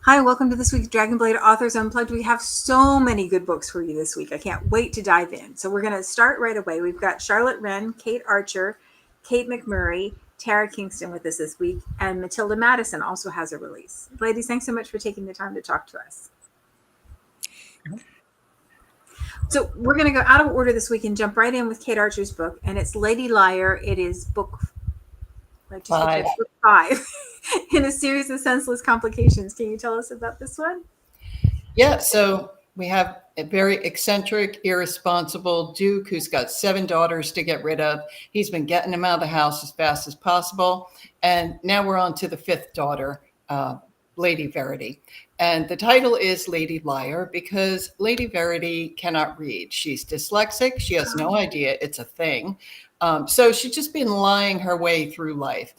Hi, welcome to this week's Dragonblade Authors Unplugged. We have so many good books for you this week. I can't wait to dive in. So we're going to start right away. We've got Charlotte Wren, Kate Archer, Kate McMurray, Tara Kingston with us this week, and Matilda Madison also has a release. Ladies, thanks so much for taking the time to talk to us. So we're going to go out of order this week and jump right in with Kate Archer's book, and it's Lady Liar. It is book 5 in a series of senseless complications. Can you tell us about this one? Yeah, so we have a very eccentric, irresponsible Duke who's got 7 daughters to get rid of. He's been getting them out of the house as fast as possible. And now we're on to the 5th daughter, Lady Verity. And the title is Lady Liar because Lady Verity cannot read. She's dyslexic. She has no idea it's a thing. So she's just been lying her way through life.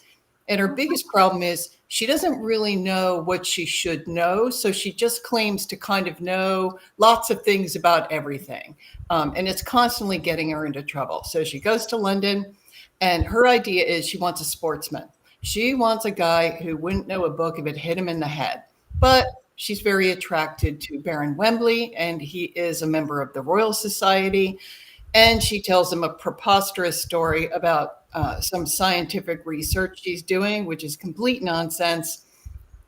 And her biggest problem is she doesn't really know what she should know. So she just claims to kind of know lots of things about everything. And it's constantly getting her into trouble. So she goes to London and her idea is she wants a sportsman. She wants a guy who wouldn't know a book if it hit him in the head. But she's very attracted to Baron Wembley, and he is a member of the Royal Society. And she tells him a preposterous story about some scientific research she's doing, which is complete nonsense.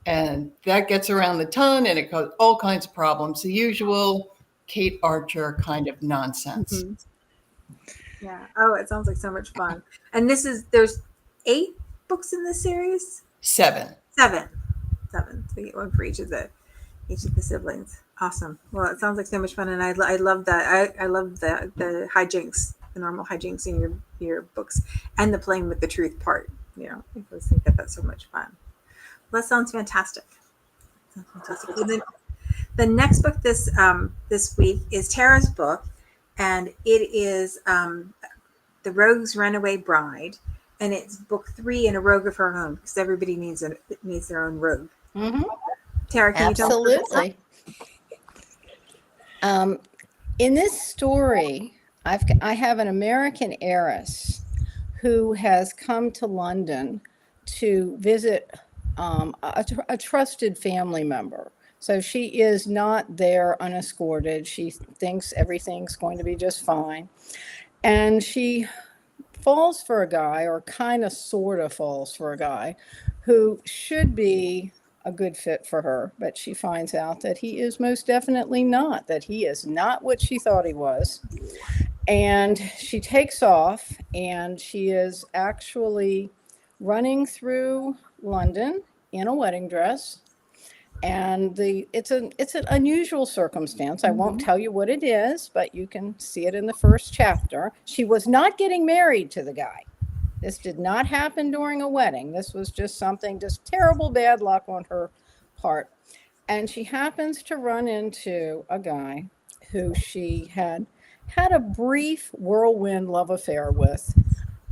And that gets around the ton and it causes all kinds of problems. The usual Kate Archer kind of nonsense. Mm-hmm. Yeah. Oh, it sounds like so much fun. And there's 8 books in this series? 7. 7. So you get one for each of the siblings. Awesome. Well, it sounds like so much fun, and I love that. I love the hijinks, the normal hijinks in your books, and the playing with the truth part. You know, I always think that's so much fun. Well, that sounds fantastic. So then, the next book this week is Tara's book, and it is The Rogue's Runaway Bride, and it's book 3 in a rogue of her own because everybody needs their own rogue. Mm-hmm. Tara, can you tell us? Absolutely. In this story, I have an American heiress who has come to London to visit a trusted family member. So she is not there unescorted. She thinks everything's going to be just fine. And she falls for a guy, or kind of sort of falls for a guy, who should be a good fit for her, but she finds out that he is most definitely not, that he is not what she thought he was. And she takes off, and she is actually running through London in a wedding dress. And it's an unusual circumstance. I won't tell you what it is, but you can see it in the first chapter. She was not getting married to the guy. This did not happen during a wedding. This was just terrible bad luck on her part. And she happens to run into a guy who she had a brief whirlwind love affair with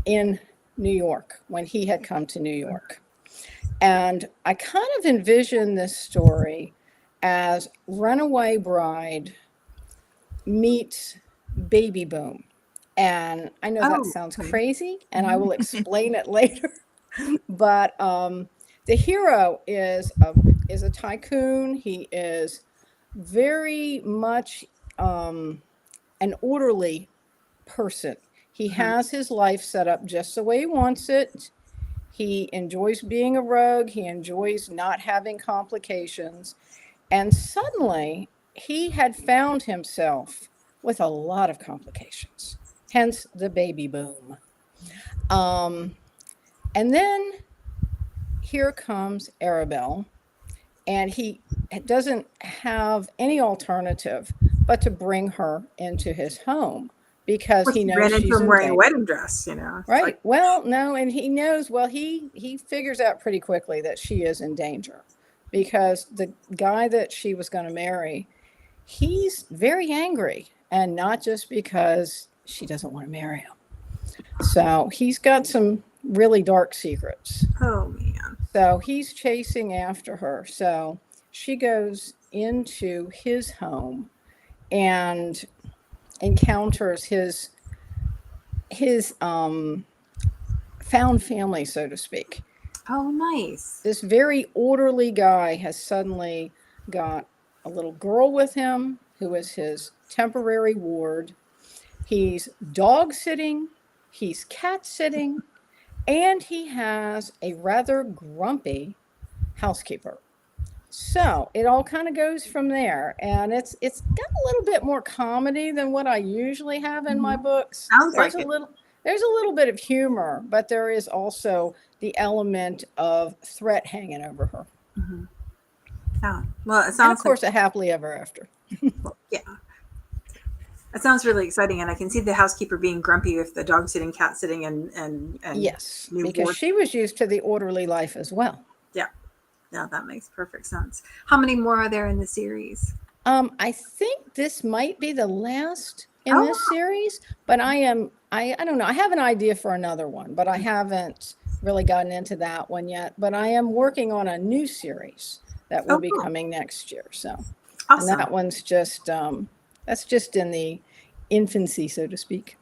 in New York when he had come to New York. And I kind of envision this story as Runaway Bride meets Baby Boom. And I know that sounds crazy, and I will explain it later. But the hero is a tycoon. He is very much an orderly person. He has his life set up just the way he wants it. He enjoys being a rogue. He enjoys not having complications. And suddenly, he had found himself with a lot of complications. Hence the baby boom. And then here comes Arabelle, and he doesn't have any alternative but to bring her into his home because he knows she's wearing a wedding dress, Right. Well, no, and he knows, he figures out pretty quickly that she is in danger because the guy that she was going to marry, he's very angry, and not just because she doesn't want to marry him. So he's got some really dark secrets. Oh, man. So he's chasing after her. So she goes into his home and encounters his found family, so to speak. Oh, nice. This very orderly guy has suddenly got a little girl with him who is his temporary ward. He's dog sitting, he's cat sitting, and he has a rather grumpy housekeeper. So it all kind of goes from there, and it's got a little bit more comedy than what I usually have in my books. Sounds like it. There's a little bit of humor, but there is also the element of threat hanging over her. Yeah. Well, it And sounds of course, a happily ever after. yeah. It sounds really exciting, and I can see the housekeeper being grumpy with the dog sitting, cat sitting, and Yes, new because ward. she was used to the orderly life as well. Yeah. Yeah, that makes perfect sense. How many more are there in the series? I think this might be the last in Oh. this series, but I don't know. I have an idea for another one, but I haven't really gotten into that one yet. But I am working on a new series that will be cool. coming next year. So, Awesome. and that one's just that's just in the infancy, so to speak.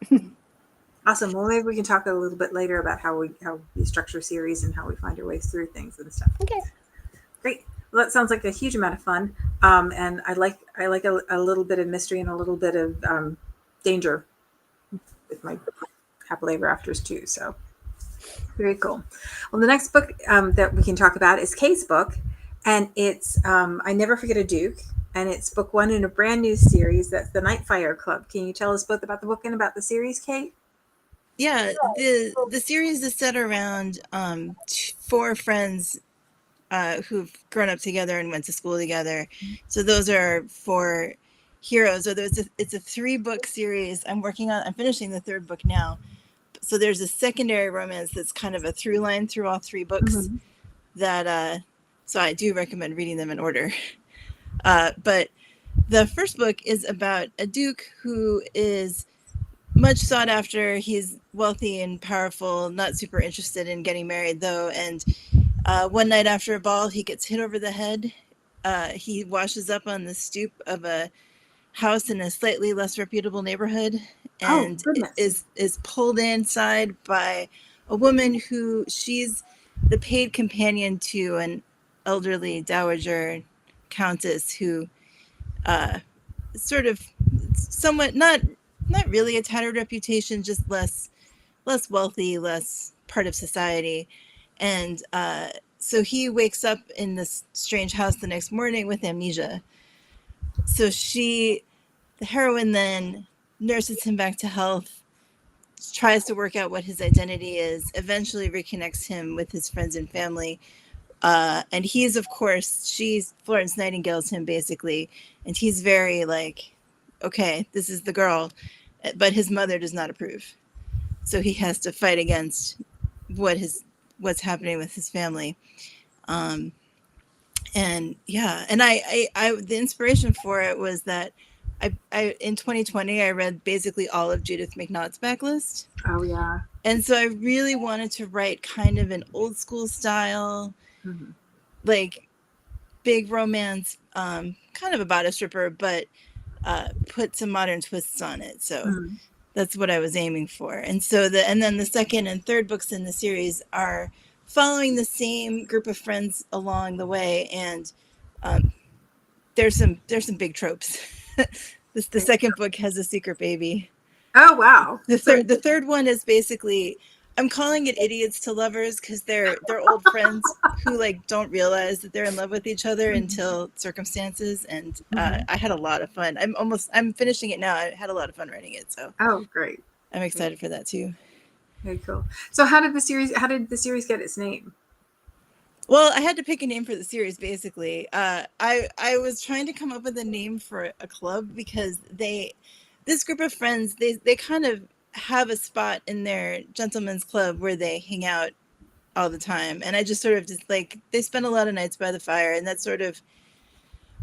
Awesome. Well, maybe we can talk a little bit later about how we structure series and how we find our ways through things and stuff. Okay. Great. Well, that sounds like a huge amount of fun. And I like a little bit of mystery and a little bit of danger with my happily ever afters too. So very cool. Well, the next book that we can talk about is Kate's book, and it's I Never Forget a Duke, and it's book 1 in a brand new series. That's the Nightfire Club. Can you tell us both about the book and about the series, Kate? Yeah, the series is set around 4 friends who've grown up together and went to school together. So those are 4 heroes. So it's a 3-book series. I'm finishing the 3rd book now. So there's a secondary romance that's kind of a through line through all 3 books that so I do recommend reading them in order. But the first book is about a duke who is much sought after. He's wealthy and powerful, not super interested in getting married though. And one night after a ball, he gets hit over the head. He washes up on the stoop of a house in a slightly less reputable neighborhood and is pulled inside by a woman who she's the paid companion to an elderly dowager countess who sort of somewhat not really a tattered reputation, just less wealthy, less part of society. And so he wakes up in this strange house the next morning with amnesia. So the heroine then nurses him back to health, tries to work out what his identity is, eventually reconnects him with his friends and family. And he's, of course, she's Florence Nightingale's him basically. And he's very like, okay, this is the girl. But his mother does not approve. So he has to fight against what's happening with his family. And yeah, and I the inspiration for it was that I in 2020 I read basically all of Judith McNaught's backlist. Oh yeah. And so I really wanted to write kind of an old school style, like big romance, kind of about a stripper, but put some modern twists on it. So that's what I was aiming for. And so then the second and third books in the series are following the same group of friends along the way. And there's some big tropes. The second book has a secret baby. Oh, wow. The third one is basically, I'm calling it idiots to lovers because they're old friends who like don't realize that they're in love with each other until circumstances. And I had a lot of fun. I'm finishing it now. I had a lot of fun writing it. So great. I'm excited for that too. Very cool. So how did the series get its name? Well, I had to pick a name for the series, basically. I was trying to come up with a name for a club because this group of friends, they kind of have a spot in their gentleman's club where they hang out all the time. And I just sort of just like, they spend a lot of nights by the fire, and that's sort of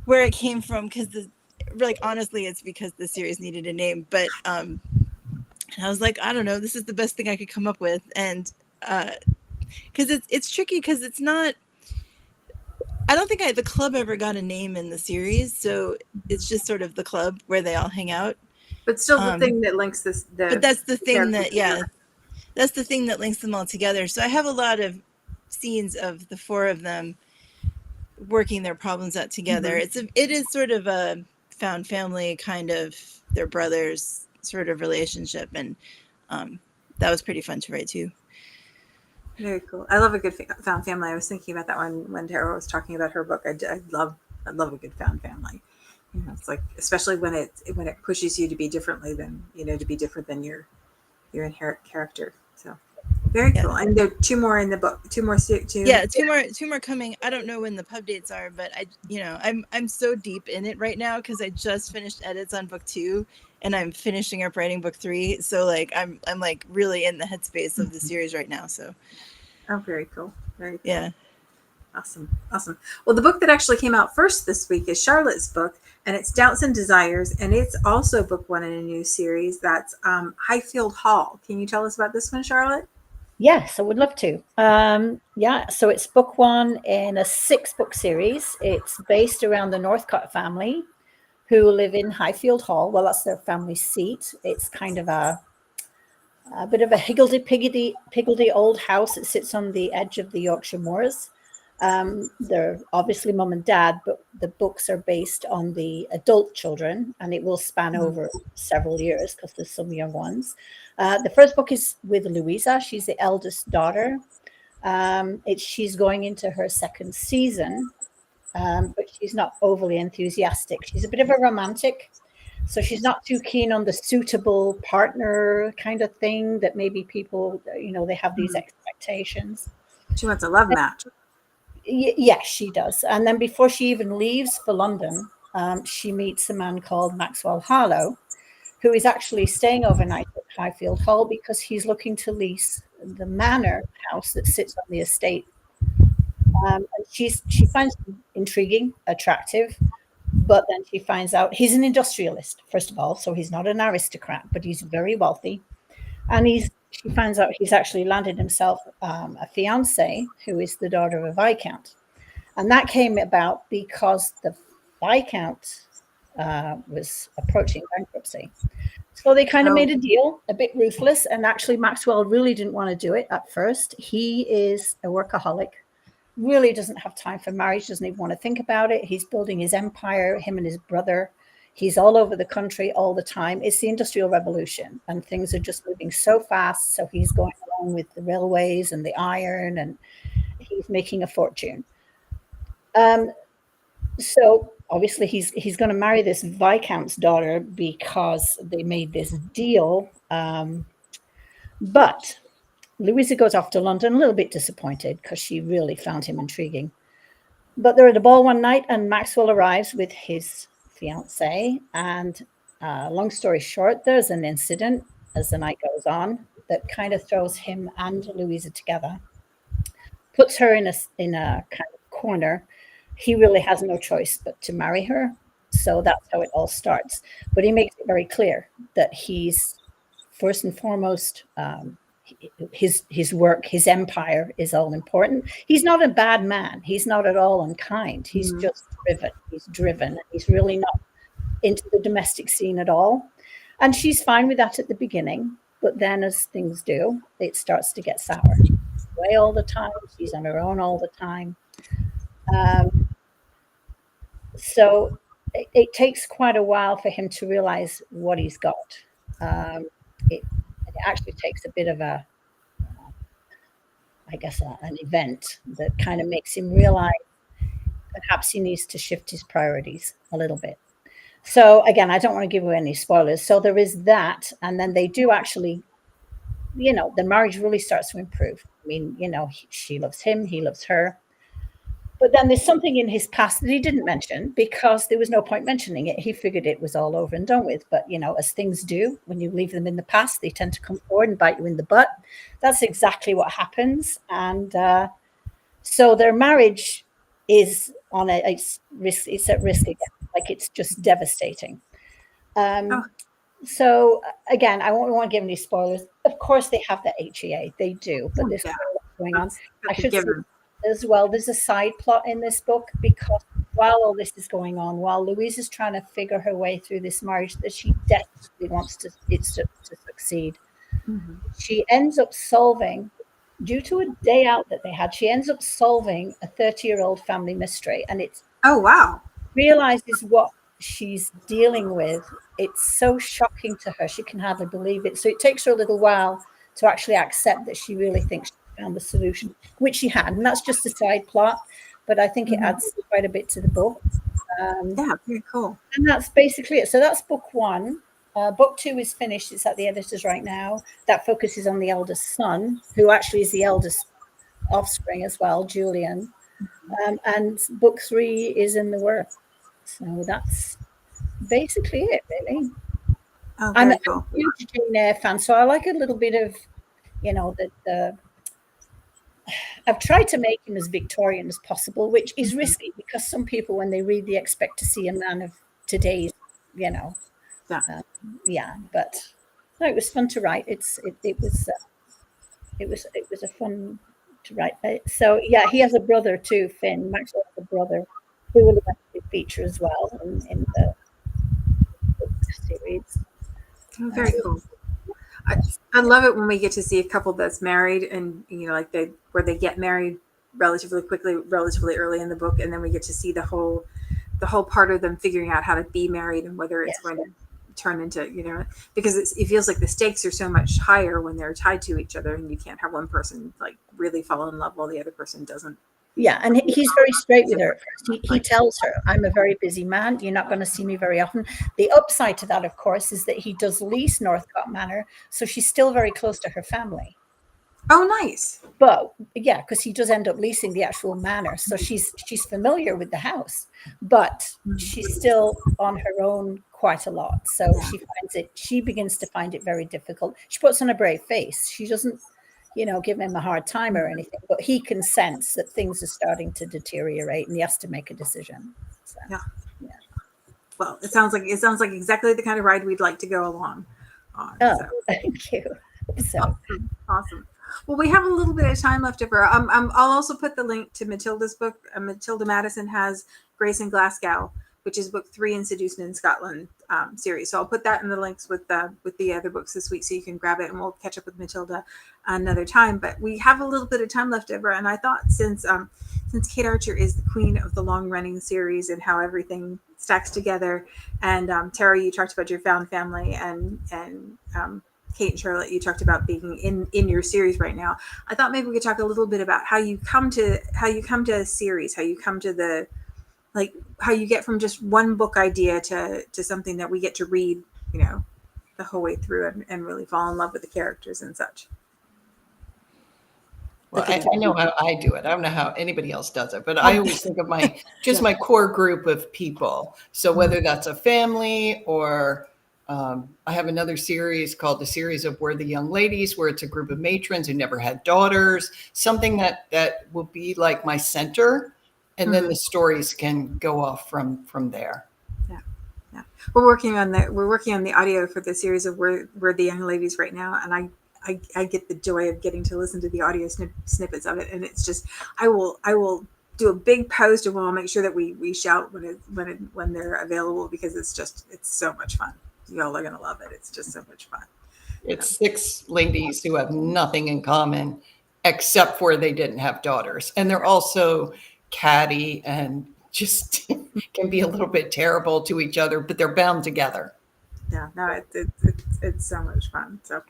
where it came from. Cause honestly, it's because the series needed a name, but, I was like, I don't know, this is the best thing I could come up with. And, cause it's tricky. Cause it's not, I don't think the club ever got a name in the series. So it's just sort of the club where they all hang out. But still the thing that links this. But that's the thing that, that's the thing that links them all together. So I have a lot of scenes of the four of them working their problems out together. Mm-hmm. It is sort of a found family kind of their brothers sort of relationship, and that was pretty fun to write too. Very cool. I love a good found family. I was thinking about that one when Tara was talking about her book. I love a good found family. You know, it's like, especially when it pushes you to be differently than, to be different than your inherent character. So very cool. And there are two more in the book. Two more. Yeah, two more coming. I don't know when the pub dates are, but I'm so deep in it right now because I just finished edits on book 2, and I'm finishing up writing book 3. So like I'm like really in the headspace of the series right now. So. Oh, very cool. Very cool. Yeah. Awesome. Well, the book that actually came out first this week is Charlotte's book, and it's Doubts and Desires, and it's also book 1 in a new series. That's Highfield Hall. Can you tell us about this one, Charlotte? Yes, I would love to. So it's book 1 in a 6-book series. It's based around the Northcott family who live in Highfield Hall. Well, that's their family seat. It's kind of a bit of a higgledy-piggledy old house. It sits on the edge of the Yorkshire Moors. They're obviously mum and dad, but the books are based on the adult children, and it will span over several years because there's some young ones. The first book is with Louisa. She's the eldest daughter. She's going into her second season, but she's not overly enthusiastic. She's a bit of a romantic, so she's not too keen on the suitable partner kind of thing that maybe people, they have these expectations. She wants a love match. Yes, she does. And then before she even leaves for London, she meets a man called Maxwell Harlow, who is actually staying overnight at Highfield Hall because he's looking to lease the manor house that sits on the estate. And she finds him intriguing, attractive, but then she finds out he's an industrialist, first of all, so he's not an aristocrat, but he's very wealthy. And she finds out he's actually landed himself a fiancée who is the daughter of a Viscount. And that came about because the Viscount was approaching bankruptcy. So they kind of made a deal, a bit ruthless. And actually, Maxwell really didn't want to do it at first. He is a workaholic, really doesn't have time for marriage, doesn't even want to think about it. He's building his empire, him and his brother. He's all over the country all the time. It's the Industrial Revolution, and things are just moving so fast. So he's going along with the railways and the iron, and he's making a fortune. So obviously he's going to marry this Viscount's daughter because they made this deal. But Louisa goes off to London a little bit disappointed because she really found him intriguing. But they're at a ball one night, and Maxwell arrives with his fiancée, and long story short, there's an incident as the night goes on that kind of throws him and Louisa together, puts her in a kind of corner. He really has no choice but to marry her, so that's how it all starts. But he makes it very clear that he's first and foremost his work, his empire is all important. He's not a bad man. He's not at all unkind. He's just driven. He's driven. He's really not into the domestic scene at all. And she's fine with that at the beginning. But then as things do, it starts to get sour. She's away all the time. She's on her own all the time. So it takes quite a while for him to realize what he's got. It actually takes a bit of an event that kind of makes him realize perhaps he needs to shift his priorities a little bit. So again, I don't want to give you any spoilers. So there is that. And then they do actually, the marriage really starts to improve. I mean, she loves him, he loves her. But then there's something in his past that he didn't mention because there was no point mentioning it. He figured it was all over and done with. But, as things do, when you leave them in the past, they tend to come forward and bite you in the butt. That's exactly what happens. And so their marriage is it's at risk again. Like, it's just devastating. So, again, I won't want to give any spoilers. Of course, they have the HEA. They do. But there's going on. I should say as well, there's a side plot in this book because while all this is going on, while Louise is trying to figure her way through this marriage that she desperately wants to succeed, she ends up solving due to a day out that they had, she ends up solving a 30-year-old family mystery, and it's Oh, wow. realizes what she's dealing with. It's so shocking to her, she can hardly believe it. So it takes her a little while to actually accept that she really thinks she found the solution, which she had. And that's just a side plot, but I think it adds quite a bit to the book. Yeah, very cool. And that's basically it. So that's book one. Book two is finished. It's at the editors right now. That focuses on the eldest son, who actually is the eldest offspring as well, Julian. And book three is in the works. So that's basically it, really. Oh, I'm very a cool. huge Jane Eyre fan, so I like a little bit of, the I've tried to make him as Victorian as possible, which is risky because some people, when they read, they expect to see a man of today's, Yeah. But no, it was fun to write. It was a fun to write. So yeah, he has a brother too, Finn. Maxwell has a brother who will eventually feature as well in the series. Oh, very cool. I love it when we get to see a couple that's married and, like where they get married relatively quickly, relatively early in the book. And then we get to see the whole part of them figuring out how to be married and whether it's going to turn into, because it feels like the stakes are so much higher when they're tied to each other, and you can't have one person like really fall in love while the other person doesn't. Yeah, and he's very straight with her. He tells her, I'm a very busy man. You're not going to see me very often. The upside to that, of course, is that he does lease Northcote Manor, so she's still very close to her family. Oh, nice. But yeah, because he does end up leasing the actual manor, so she's familiar with the house, but she's still on her own quite a lot. So she begins to find it very difficult. She puts on a brave face. She doesn't, give him a hard time or anything, but he can sense that things are starting to deteriorate and he has to make a decision. So, yeah. Well, it sounds like exactly the kind of ride we'd like to go along on. Oh, so. Thank you. So awesome. Well, we have a little bit of time left over. I'll also put the link to Matilda's book. Matilda Madison has Grace in Glasgow, which is book 3 in Seduced in Scotland series. So I'll put that in the links with the other books this week, so you can grab it, and we'll catch up with Matilda another time. But we have a little bit of time left over, and I thought since Kate Archer is the queen of the long running series and how everything stacks together, and Tara, you talked about your found family, and Kate and Charlotte, you talked about being in your series right now. I thought maybe we could talk a little bit about how you come to a series, how you come to how you get from just one book idea to something that we get to read, the whole way through and really fall in love with the characters and such. Well, I know how I do it. I don't know how anybody else does it, but I always think of my core group of people. So whether that's a family or I have another series called the Series of Worthy Young Ladies, where it's a group of matrons who never had daughters, something that will be like my center. And then the stories can go off from there. Yeah. We're working on the audio for the Series of Worthy Young Ladies right now. And I get the joy of getting to listen to the audio snippets of it. And it's just, I will do a big post, and we'll make sure that we shout when they're available, because it's so much fun. Y'all are going to love it. It's just so much fun. It's 6 ladies who have nothing in common except for they didn't have daughters. And they're also catty and just can be a little bit terrible to each other, but they're bound together. Yeah, no, it's so much fun. So,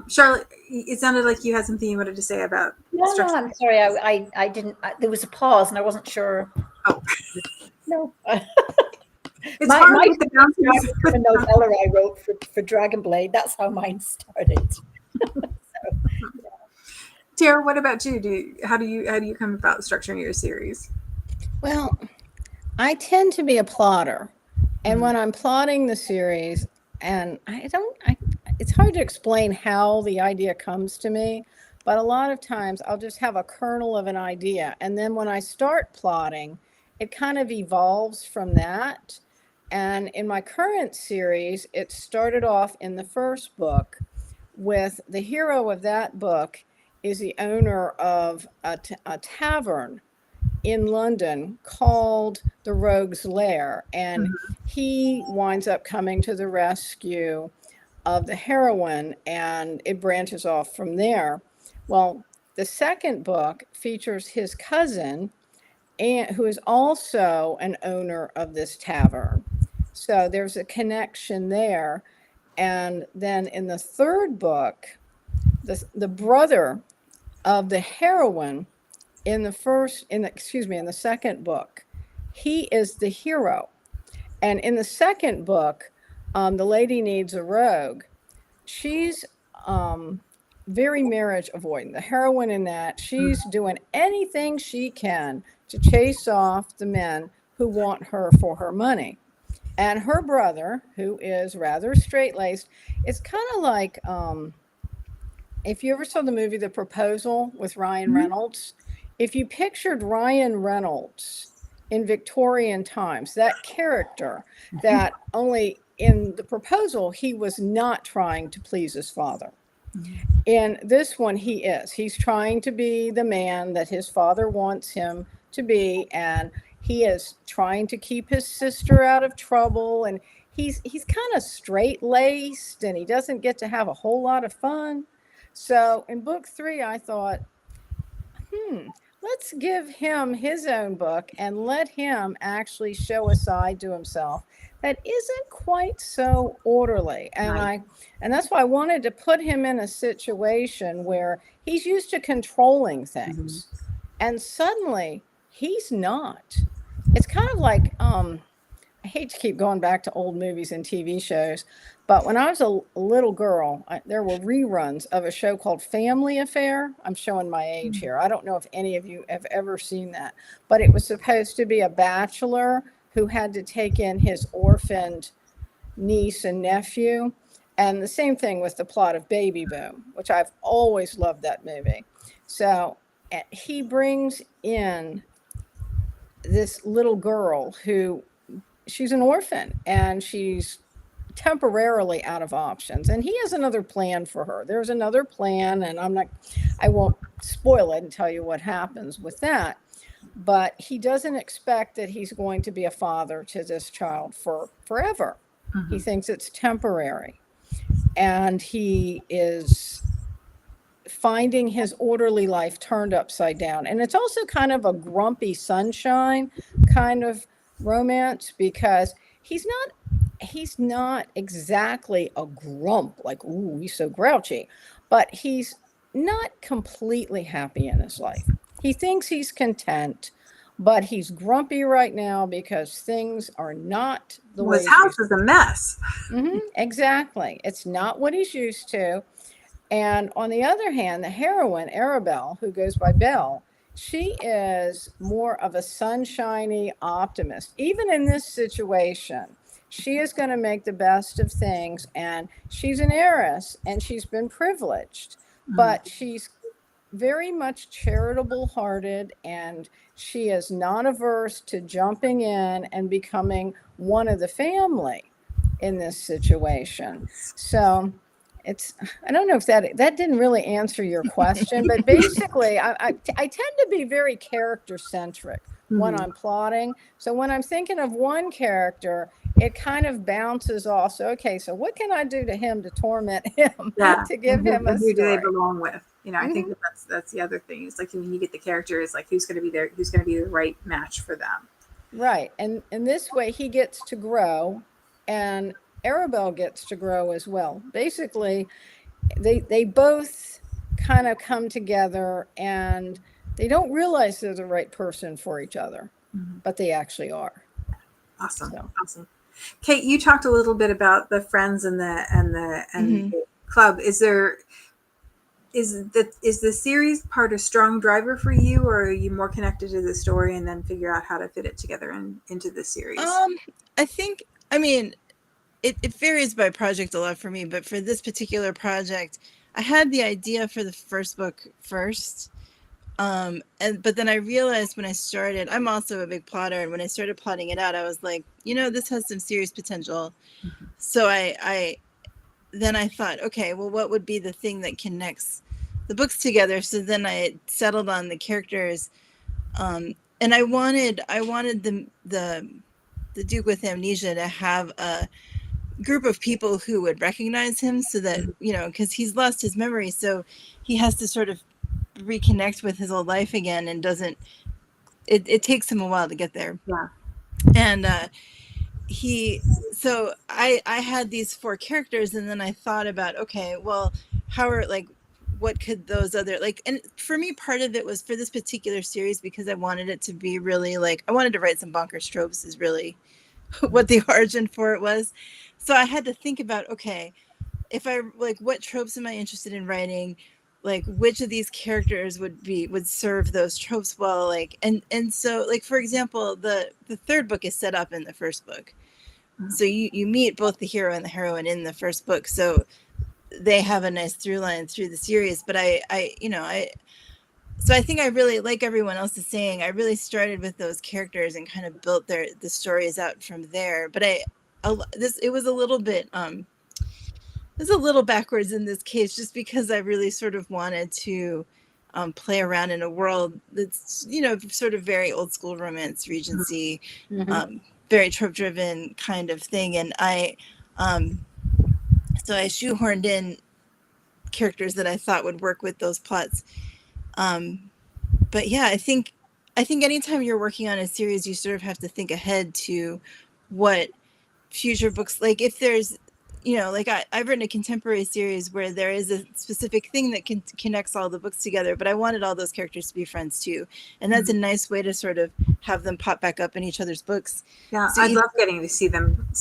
Charlotte, it sounded like you had something you wanted to say about. No, I'm sorry. I didn't. There was a pause, and I wasn't sure. Oh, no. It's hard with the the novella I wrote for Dragonblade. That's how mine started. Tara, what about you? How do you come about structuring your series? Well, I tend to be a plotter, and when I'm plotting the series, and it's hard to explain how the idea comes to me, but a lot of times I'll just have a kernel of an idea, and then when I start plotting, it kind of evolves from that. And in my current series, it started off in the first book with the hero of that book is the owner of a tavern in London called the Rogue's Lair. And he winds up coming to the rescue of the heroine, and it branches off from there. Well, the second book features his cousin, and who is also an owner of this tavern. So there's a connection there. And then in the third book, the brother of the heroine in the second book, he is the hero. And in the second book, The Lady Needs a Rogue, she's very marriage avoidant. The heroine in that, she's doing anything she can to chase off the men who want her for her money. And her brother, who is rather straight-laced, it's kind of like, if you ever saw the movie The Proposal with Ryan Reynolds, if you pictured Ryan Reynolds in Victorian times, that character, that only in The Proposal, he was not trying to please his father. In this one, he is. He's trying to be the man that his father wants him to be, and he is trying to keep his sister out of trouble, and he's kind of straight-laced, and he doesn't get to have a whole lot of fun. So in book 3, I thought, let's give him his own book and let him actually show a side to himself that isn't quite so orderly. And and that's why I wanted to put him in a situation where he's used to controlling things. And suddenly he's not. It's kind of like, I hate to keep going back to old movies and TV shows, but when I was a little girl, there were reruns of a show called Family Affair. I'm showing my age here. I don't know if any of you have ever seen that, but it was supposed to be a bachelor who had to take in his orphaned niece and nephew. And the same thing with the plot of Baby Boom, which I've always loved that movie. So he brings in this little girl who, she's an orphan and she's temporarily out of options, and he has another plan for her. There's another plan, and I won't spoil it and tell you what happens with that, but he doesn't expect that he's going to be a father to this child for forever. He thinks it's temporary, and he is finding his orderly life turned upside down. And it's also kind of a grumpy sunshine kind of romance, because he's not exactly a grump, like, ooh, he's so grouchy, but he's not completely happy in his life. He thinks he's content, but he's grumpy right now because things are not the way. His house is a mess. Exactly. It's not what he's used to. And on the other hand, the heroine, Arabelle, who goes by Belle, she is more of a sunshiny optimist. Even in this situation, she is going to make the best of things, and she's an heiress, and she's been privileged, but she's very much charitable hearted, and she is not averse to jumping in and becoming one of the family in this situation. So I don't know if that didn't really answer your question, but basically I tend to be very character centric when I'm plotting. So when I'm thinking of one character, it kind of bounces off. So, okay, so what can I do to him to torment him, to give him a story? Who do they belong with? I think that's the other thing. It's like when you get the character, it's like who's going to be the right match for them. Right. And in this way, he gets to grow, and Arabelle gets to grow as well. Basically, they both kind of come together, and they don't realize they're the right person for each other, but they actually are. Awesome. Awesome. Kate, you talked a little bit about the friends and the club. Is the series part a strong driver for you, or are you more connected to the story and then figure out how to fit it together into the series? It varies by project a lot for me, but for this particular project, I had the idea for the first book first. But then I realized when I started, I'm also a big plotter, and when I started plotting it out, I was like, this has some serious potential. So I thought, okay, well, what would be the thing that connects the books together? So then I settled on the characters, and I wanted the Duke with Amnesia to have a group of people who would recognize him, so that because he's lost his memory, so he has to sort of reconnect with his old life again, and doesn't. It takes him a while to get there. Yeah. And so I had these 4 characters, and then I thought about, okay, well, how are, like, what could those other, like, and for me, part of it was for this particular series, because I wanted it to be really, like, I wanted to write some bonkers tropes is really what the origin for it was. So I had to think about, okay, if I, like, what tropes am I interested in writing? Like, which of these characters would serve those tropes well? Like, and so, like, for example, the 3rd book is set up in the 1st book. So you meet both the hero and the heroine in the 1st book. So they have a nice through line through the series. But so I think I really, like everyone else is saying, I really started with those characters and kind of built the stories out from there. But it was a little bit, it's a little backwards in this case, just because I really sort of wanted to play around in a world that's, sort of very old school romance, Regency, very trope driven kind of thing. And so I shoehorned in characters that I thought would work with those plots. But yeah, I think anytime you're working on a series, you sort of have to think ahead to what future books, like if there's, like I've written a contemporary series where there is a specific thing that connects all the books together, but I wanted all those characters to be friends too. And that's a nice way to sort of have them pop back up in each other's books. Yeah, So I'd love getting to see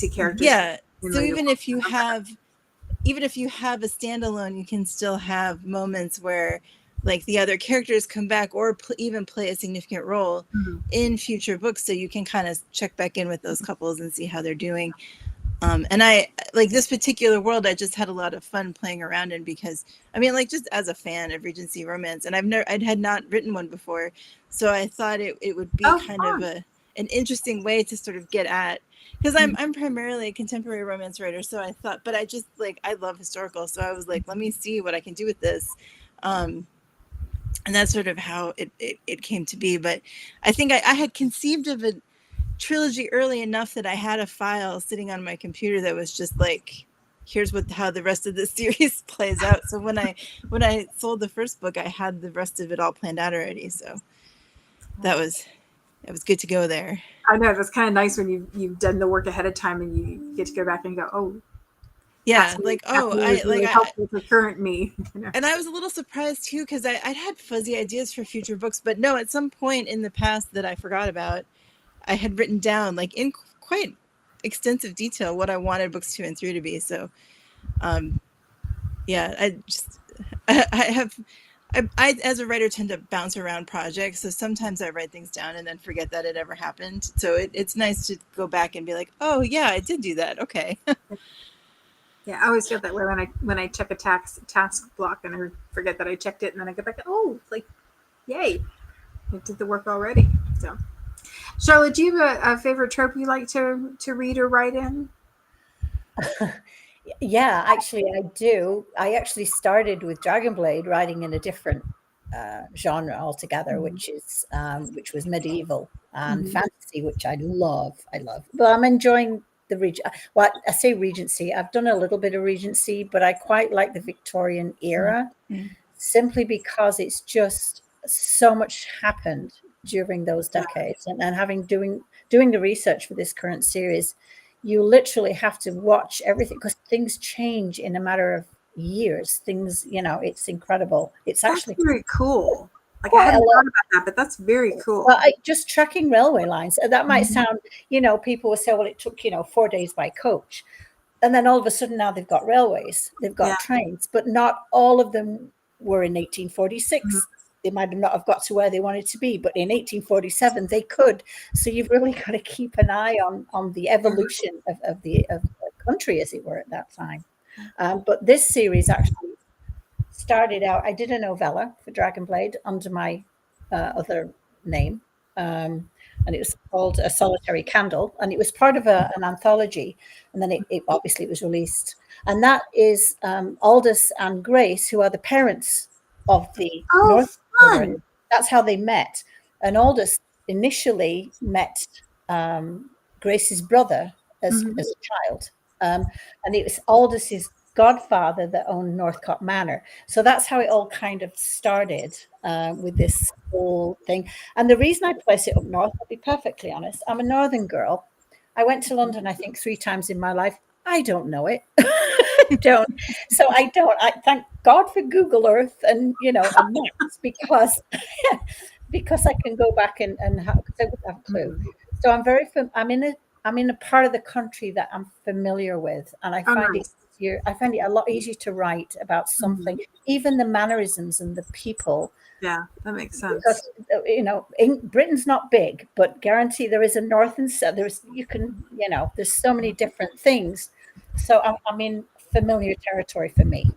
characters. Yeah. So even if you have a standalone, you can still have moments where, like, the other characters come back or even play a significant role in future books, so you can kind of check back in with those couples and see how they're doing. And I, like, this particular world, I just had a lot of fun playing around in, because, I mean, like, just as a fan of Regency romance, and I had not written one before, so I thought it would be of an interesting way to sort of get at, because I'm primarily a contemporary romance writer, so I thought, but I just, like, I love historical, so I was like, let me see what I can do with this. And that's sort of how it came to be. But I think I had conceived of a trilogy early enough that I had a file sitting on my computer that was just like, here's how the rest of the series plays out. So when I sold the 1st book, I had the rest of it all planned out already. So it was good to go there. I know, that's kind of nice when you've done the work ahead of time and you get to go back and go, oh, yeah, like, helpful for current me. And I was a little surprised too, because I'd had fuzzy ideas for future books, but no, at some point in the past that I forgot about, I had written down, like, in quite extensive detail, what I wanted books 2 and 3 to be. So, yeah, I as a writer tend to bounce around projects. So sometimes I write things down and then forget that it ever happened. So it's nice to go back and be like, oh yeah, I did do that. Okay. Yeah, I always feel that way when I check a task block and I forget that I checked it, and then I go back, oh, like, yay, I did the work already. So, Charlotte, do you have a favorite trope you like to read or write in? Yeah, actually, I do. I actually started with Dragonblade, writing in a different genre altogether, which was medieval and fantasy, which I love. But I'm enjoying well, I say Regency. I've done a little bit of Regency, but I quite like the Victorian era, simply because it's just so much happened during those decades. And having doing the research for this current series, you literally have to watch everything, because things change in a matter of years. Things, it's incredible. It's actually very cool. Like, I hadn't thought about that, but that's very cool. Well, just tracking railway lines, that might sound, people will say, well, it took, 4 days by coach. And then all of a sudden now they've got railways, they've got trains, but not all of them were in 1846. They might not have got to where they wanted to be, but in 1847 they could. So you've really got to keep an eye on the evolution of the country, as it were, at that time. But this series actually started out, I did a novella for Dragonblade under my other name, and it was called A Solitary Candle, and it was part of an anthology, and then it obviously was released. And that is Aldous and Grace, who are the parents of the North. That's how they met. And Aldous initially met Grace's brother as a child, and it was Aldous's godfather that owned Northcote Manor. So that's how it all kind of started with this whole thing. And the reason I place it up north, I'll be perfectly honest, I'm a northern girl. I went to London, I think, 3 times in my life. I don't know it. don't. So I don't. I thank God for Google Earth and, and maps because because I can go back and have, because I wouldn't have a clue. So I'm in a part of the country that I'm familiar with, and I find it easier. I find it a lot easier to write about something, even the mannerisms and the people. Yeah, that makes sense. Because Britain's not big, but guarantee there is a north and south. There's so many different things. So I'm in familiar territory for me.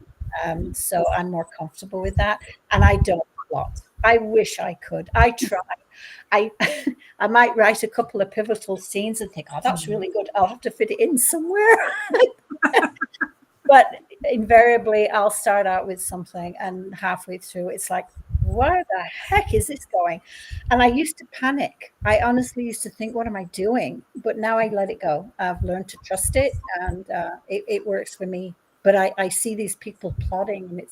So I'm more comfortable with that, and I don't plot. I wish I could. I try. I might write a couple of pivotal scenes and think, oh, that's really good. I'll have to fit it in somewhere. But invariably, I'll start out with something, and halfway through, it's like, where the heck is this going? And I used to panic. I honestly used to think, what am I doing? But now I let it go. I've learned to trust it, and it works for me. But I see these people plotting, and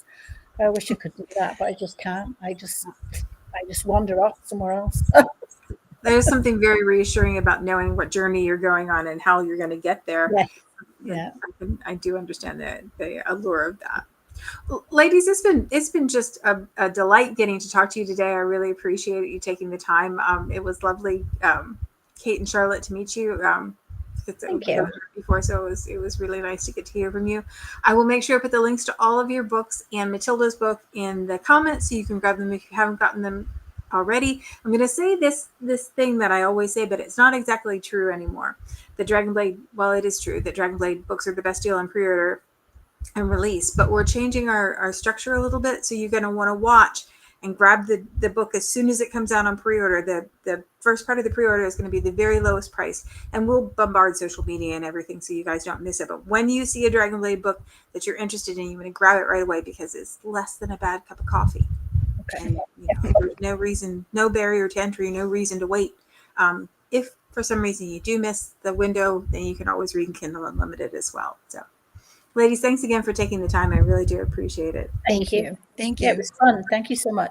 I wish I could do that, but I just can't. I just wander off somewhere else. There's something very reassuring about knowing what journey you're going on and how you're going to get there. Yeah. I do understand the allure of that. Well, ladies, it's been just a delight getting to talk to you today. I really appreciate you taking the time. It was lovely, Kate and Charlotte, to meet you. Thank you. Before, so it was really nice to get to hear from you. I will make sure I put the links to all of your books and Matilda's book in the comments so you can grab them if you haven't gotten them already. I'm going to say this thing that I always say, but it's not exactly true anymore. The Dragonblade, well, it is true that Dragonblade books are the best deal on pre-order and release, but we're changing our structure a little bit. So you're going to want to watch and grab the book as soon as it comes out on pre-order. The first part of the pre-order is going to be the very lowest price, and we'll bombard social media and everything so you guys don't miss it. But when you see a Dragonblade book that you're interested in, you want to grab it right away because it's less than a bad cup of coffee. And there's no reason, no barrier to entry, no reason to wait. If for some reason you do miss the window, then you can always read Kindle Unlimited as well. So, ladies, thanks again for taking the time. I really do appreciate it. Thank you. Thank you. Yeah, it was fun. Thank you so much.